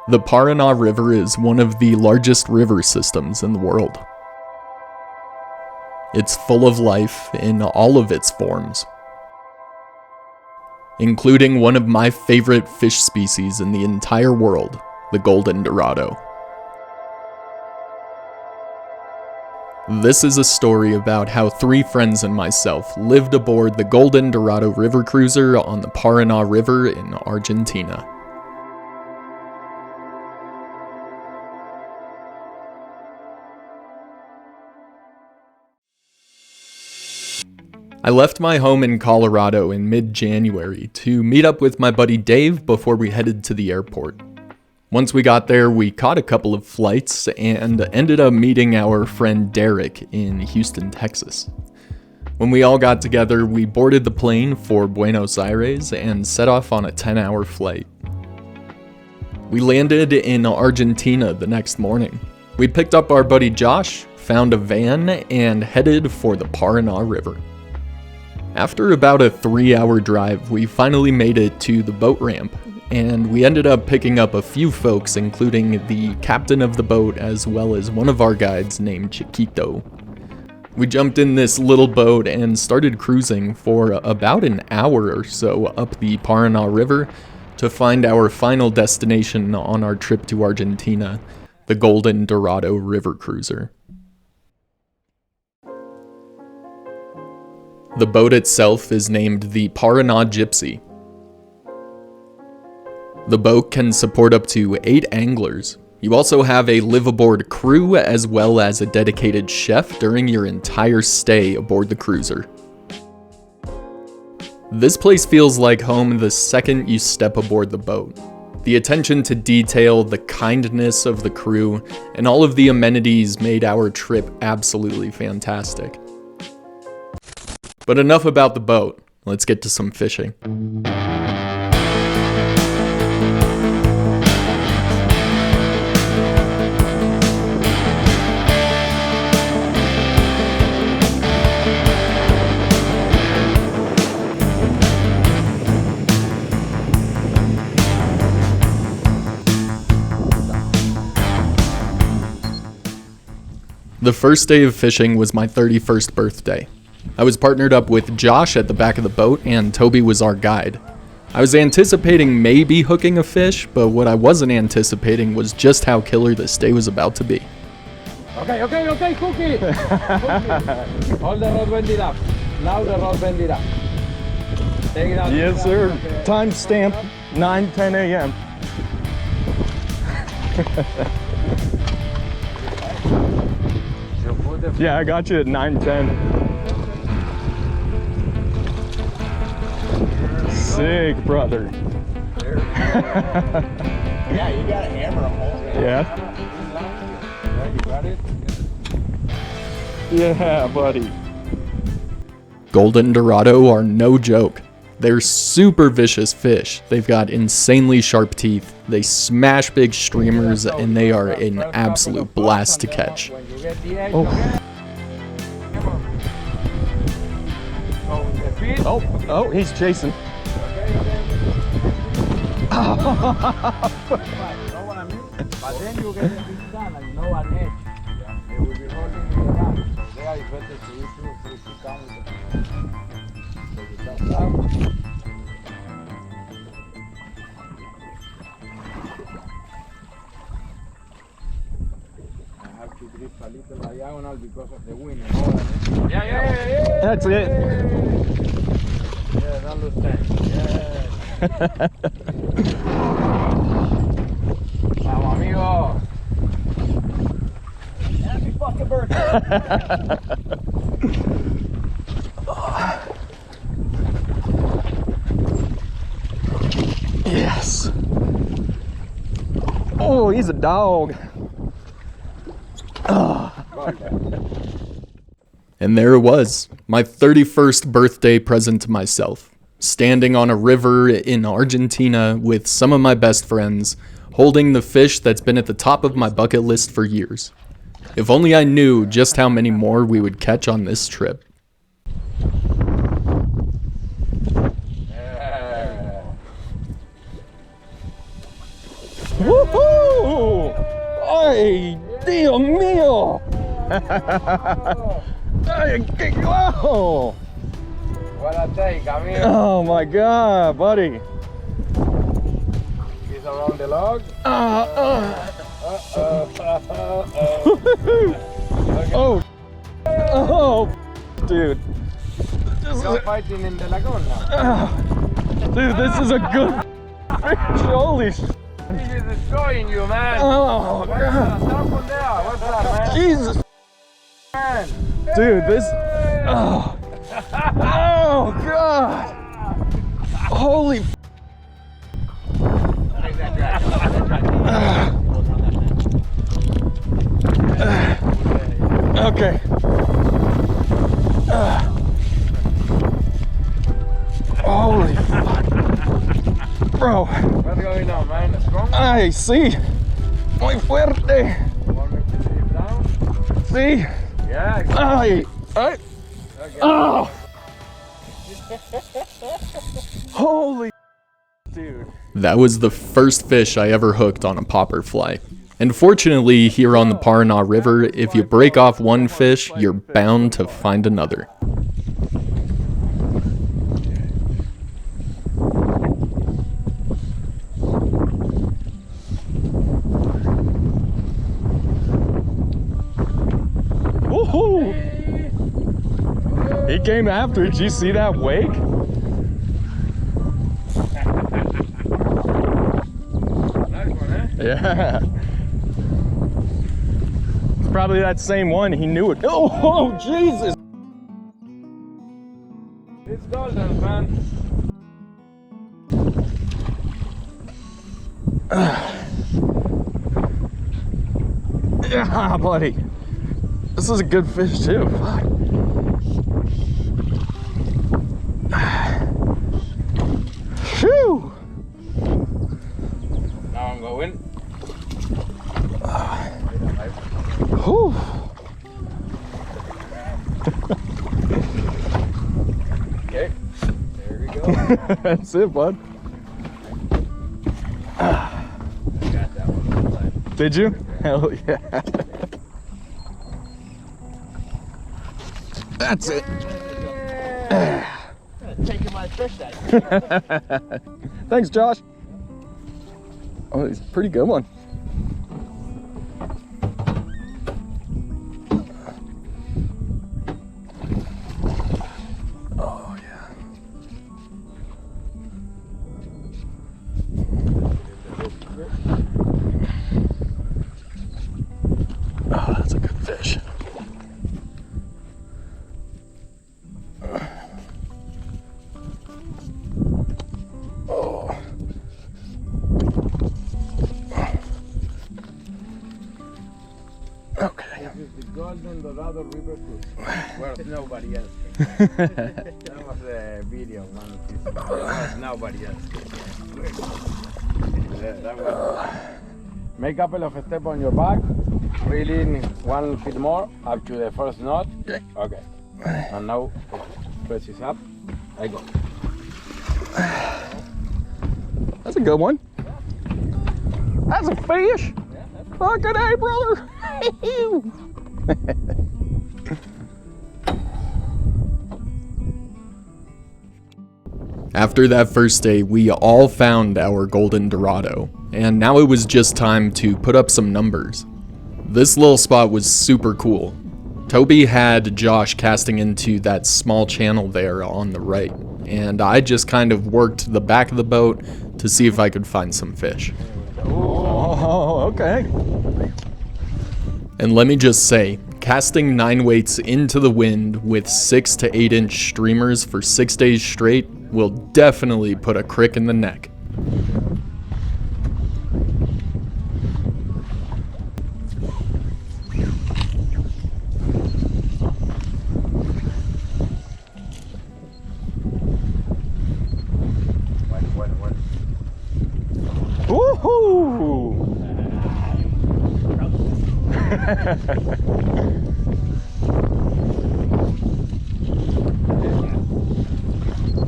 The Parana River is one of the largest river systems in the world. It's full of life in all of its forms, including one of my favorite fish species in the entire world, the golden Dorado. This is a story about how 3 friends and myself lived aboard the golden Dorado river cruiser on the Parana River in Argentina. I left my home in Colorado in mid-January to meet up with my buddy Dave before we headed to the airport. Once we got there, we caught a couple of flights and ended up meeting our friend Derek in Houston, Texas. When we all got together, we boarded the plane for Buenos Aires and set off on a 10-hour flight. We landed in Argentina the next morning. We picked up our buddy Josh, found a van, and headed for the Parana River. After about a 3-hour drive, we finally made it to the boat ramp, and we ended up picking up a few folks, including the captain of the boat as well as one of our guides named Chiquito. We jumped in this little boat and started cruising for about an hour or so up the Parana River to find our final destination on our trip to Argentina, the Golden Dorado River Cruiser. The boat itself is named the Parana Gypsy. The boat can support up to 8 anglers. You also have a live-aboard crew as well as a dedicated chef during your entire stay aboard the cruiser. This place feels like home the second you step aboard the boat. The attention to detail, the kindness of the crew, and all of the amenities made our trip absolutely fantastic. But enough about the boat, let's get to some fishing. The first day of fishing was my 31st birthday. I was partnered up with Josh at the back of the boat, and Toby was our guide. I was anticipating maybe hooking a fish, but what I wasn't anticipating was just how killer this day was about to be. Okay, Cookie! Hold the rod, bend it up. Now the rod, bend it up. Take it out. Yes, sir. Timestamp 9:10 a.m. Yeah, I got you at 9:10. Sick, brother. Yeah, you gotta hammer them all. Yeah. You got it? Yeah, buddy. Golden Dorado are no joke. They're super vicious fish. They've got insanely sharp teeth, they smash big streamers, and they are an absolute blast to catch. Oh, he's chasing. Know what I mean? But then you get it this time and no an edge. Yeah. They will be holding you around. So there is better to use 3 feet down with the so you down. I have to drift a little diagonal because of the wind. Yeah. That's it. Yeah, that looks nice. Yeah. Vamos, amigo. Happy fucking birthday. Yes. Oh, he's a dog. And there it was, my 31st birthday present to myself. Standing on a river in Argentina with some of my best friends, holding the fish that's been at the top of my bucket list for years. If only I knew just how many more we would catch on this trip. Woohoo! Ay, Dios mío. Ay, oh. What a take, amigo. Oh my God, buddy. He's around the log. Oh, oh, dude. You're fighting in the lagoon now. Dude, this is a good fish. Holy sh! This is destroying you, man. Oh, What's that? Stop from there. What's that, man? Jesus, Man. dude, this. Oh, oh God. Holy. Okay. Holy fuck. Bro, What's going on, man? Strong? ay, sí. Muy fuerte. Want me to sit down? Sí. Yeah. Ay, ay. Okay. Oh. Holy dude. That was the first fish I ever hooked on a popper fly. And fortunately, here on the Parana River, if you break off one fish, you're bound to find another. Woohoo! He came after it. Did you see that wake? Nice one, eh? Yeah. It's probably that same one. He knew it. Oh, Jesus! It's golden, man. Yeah, buddy. This is a good fish too. Fuck. Phew. Now I'm going. Whew. Okay. There we go. That's it, bud. I got that one this time. Did you? Hell yeah. That's it. Taking my fish that. Thanks, Josh. Oh, it's a pretty good one. Oh, yeah. Oh, that's a good fish. Oh. Okay. This is the golden Dorado River cruise. Well, nobody else. That was the video one. Nobody else. Yeah, that was. Make a couple of steps on your back. Reel in 1 feet more up to the first knot. Okay. And now it presses up. I go. That's a good one. That's a fish. Fucking A, brother. After that first day, we all found our golden Dorado, and now it was just time to put up some numbers. This little spot was super cool. Toby had Josh casting into that small channel there on the right, and I just kind of worked the back of the boat to see if I could find some fish. Oh, okay. And let me just say, casting 9 weights into the wind with 6 to 8 inch streamers for 6 days straight will definitely put a crick in the neck. Woohoo!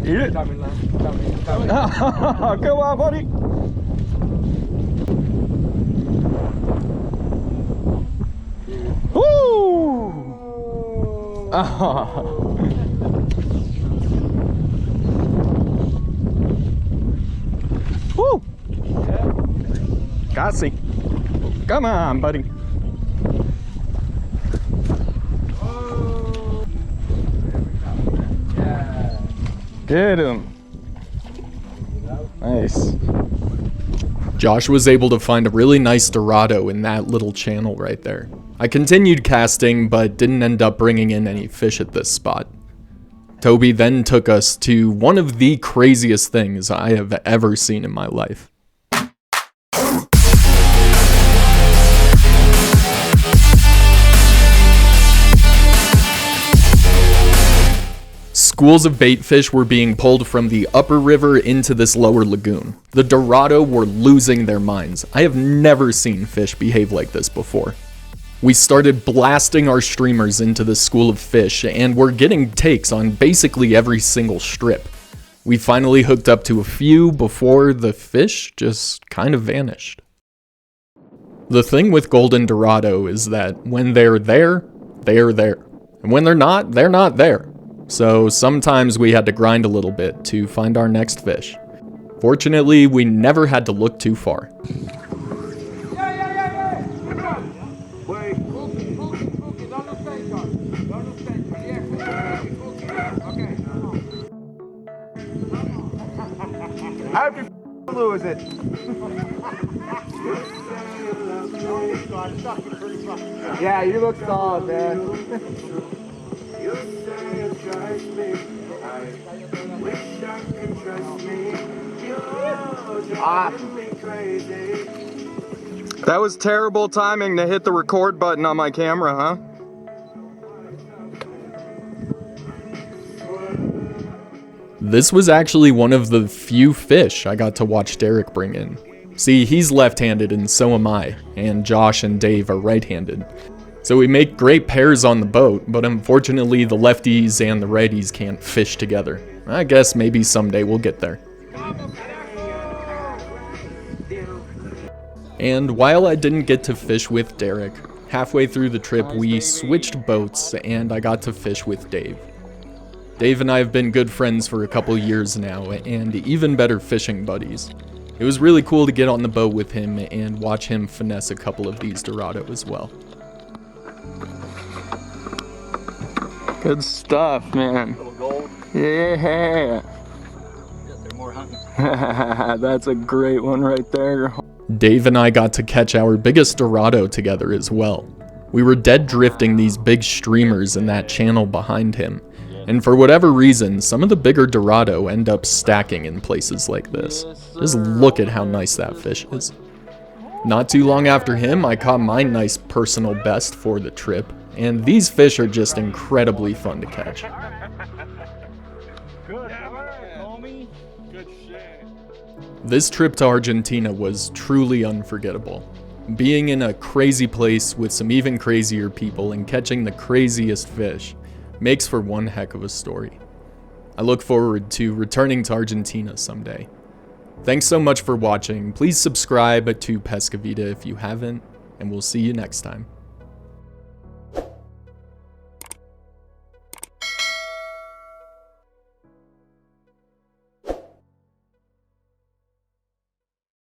Eat it. Coming. Come on, buddy. Oh. Woo! Gypsy. Come on, buddy. Get him. Nice. Josh was able to find a really nice Dorado in that little channel right there. I continued casting, but didn't end up bringing in any fish at this spot. Toby then took us to one of the craziest things I have ever seen in my life. Schools of bait fish were being pulled from the upper river into this lower lagoon. The Dorado were losing their minds. I have never seen fish behave like this before. We started blasting our streamers into the school of fish, and we're getting takes on basically every single strip. We finally hooked up to a few before the fish just kind of vanished. The thing with golden Dorado is that when they're there, they're there. And when they're not there. So sometimes we had to grind a little bit to find our next fish. Fortunately, we never had to look too far. How did you lose it? Yeah, you look solid, man. That was terrible timing to hit the record button on my camera, huh? This was actually one of the few fish I got to watch Derek bring in. See, he's left-handed and so am I, and Josh and Dave are right-handed. So we make great pairs on the boat, but unfortunately the lefties and the righties can't fish together. I guess maybe someday we'll get there. And while I didn't get to fish with Derek, halfway through the trip we switched boats and I got to fish with Dave. Dave and I have been good friends for a couple years now, and even better fishing buddies. It was really cool to get on the boat with him and watch him finesse a couple of these Dorado as well. Good stuff, man. Yeah. That's a great one right there. Dave and I got to catch our biggest Dorado together as well. We were dead drifting these big streamers in that channel behind him. And for whatever reason, some of the bigger Dorado end up stacking in places like this. Just look at how nice that fish is. Not too long after him, I caught my nice personal best for the trip, and these fish are just incredibly fun to catch. This trip to Argentina was truly unforgettable. Being in a crazy place with some even crazier people and catching the craziest fish makes for one heck of a story. I look forward to returning to Argentina someday. Thanks so much for watching. Please subscribe to Pesca Vida if you haven't, and we'll see you next time.